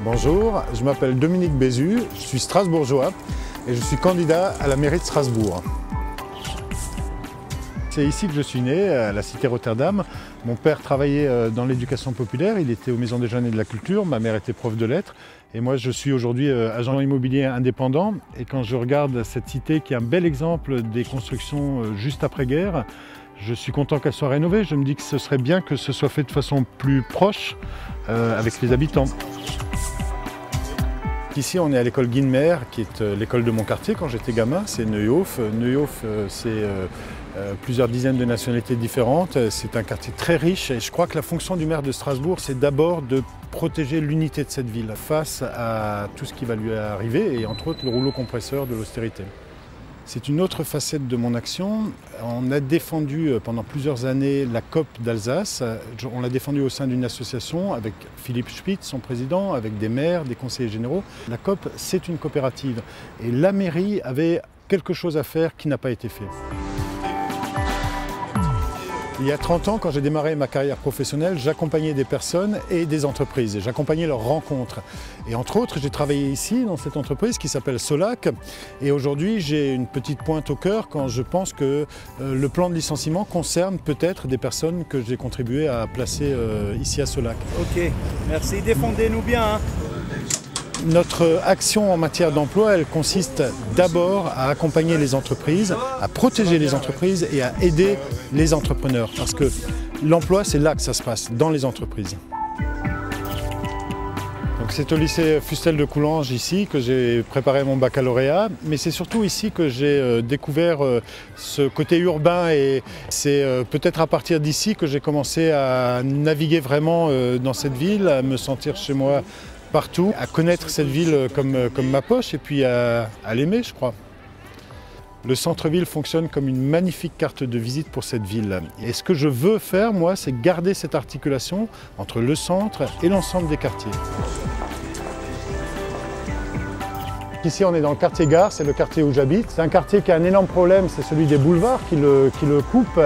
Bonjour, je m'appelle Dominique Bézu, je suis strasbourgeois et je suis candidat à la mairie de Strasbourg. C'est ici que je suis né, à la cité Rotterdam. Mon père travaillait dans l'éducation populaire, il était aux Maisons des Jeunes et de la Culture, ma mère était prof de lettres et moi je suis aujourd'hui agent immobilier indépendant. Et quand je regarde cette cité qui est un bel exemple des constructions juste après-guerre, je suis content qu'elle soit rénovée. Je me dis que ce serait bien que ce soit fait de façon plus proche avec les habitants. Ici, on est à l'école Guinmer, qui est l'école de mon quartier quand j'étais gamin. C'est Neuhof. Neuhof, c'est plusieurs dizaines de nationalités différentes. C'est un quartier très riche et je crois que la fonction du maire de Strasbourg, c'est d'abord de protéger l'unité de cette ville face à tout ce qui va lui arriver et entre autres le rouleau compresseur de l'austérité. C'est une autre facette de mon action. On a défendu pendant plusieurs années la COP d'Alsace. On l'a défendue au sein d'une association avec Philippe Spitz, son président, avec des maires, des conseillers généraux. La COP, c'est une coopérative. Et la mairie avait quelque chose à faire qui n'a pas été fait. Il y a 30 ans, quand j'ai démarré ma carrière professionnelle, j'accompagnais des personnes et des entreprises. J'accompagnais leurs rencontres. Et entre autres, j'ai travaillé ici, dans cette entreprise qui s'appelle Solac. Et aujourd'hui, j'ai une petite pointe au cœur quand je pense que le plan de licenciement concerne peut-être des personnes que j'ai contribué à placer ici à Solac. Ok, merci. Défendez-nous bien. Hein. Notre action en matière d'emploi, elle consiste d'abord à accompagner les entreprises, à protéger les entreprises et à aider les entrepreneurs. Parce que l'emploi, c'est là que ça se passe, dans les entreprises. C'est au lycée Fustel de Coulanges ici que j'ai préparé mon baccalauréat, mais c'est surtout ici que j'ai découvert ce côté urbain et c'est peut-être à partir d'ici que j'ai commencé à naviguer vraiment dans cette ville, à me sentir chez moi partout, à connaître cette ville comme ma poche et puis à l'aimer, je crois. Le centre-ville fonctionne comme une magnifique carte de visite pour cette ville. Et ce que je veux faire, moi, c'est garder cette articulation entre le centre et l'ensemble des quartiers. Ici, on est dans le quartier Gare, c'est le quartier où j'habite. C'est un quartier qui a un énorme problème, c'est celui des boulevards qui le coupe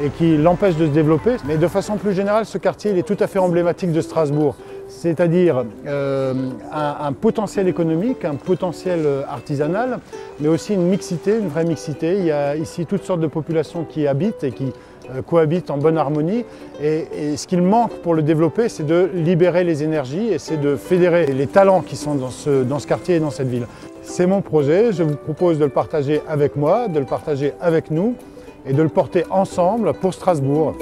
et qui l'empêche de se développer. Mais de façon plus générale, ce quartier il est tout à fait emblématique de Strasbourg. C'est-à-dire un potentiel économique, un potentiel artisanal, mais aussi une mixité, une vraie mixité. Il y a ici toutes sortes de populations qui y habitent et qui cohabitent en bonne harmonie. Et ce qu'il manque pour le développer, c'est de libérer les énergies et c'est de fédérer les talents qui sont dans ce quartier et dans cette ville. C'est mon projet, je vous propose de le partager avec moi, de le partager avec nous et de le porter ensemble pour Strasbourg.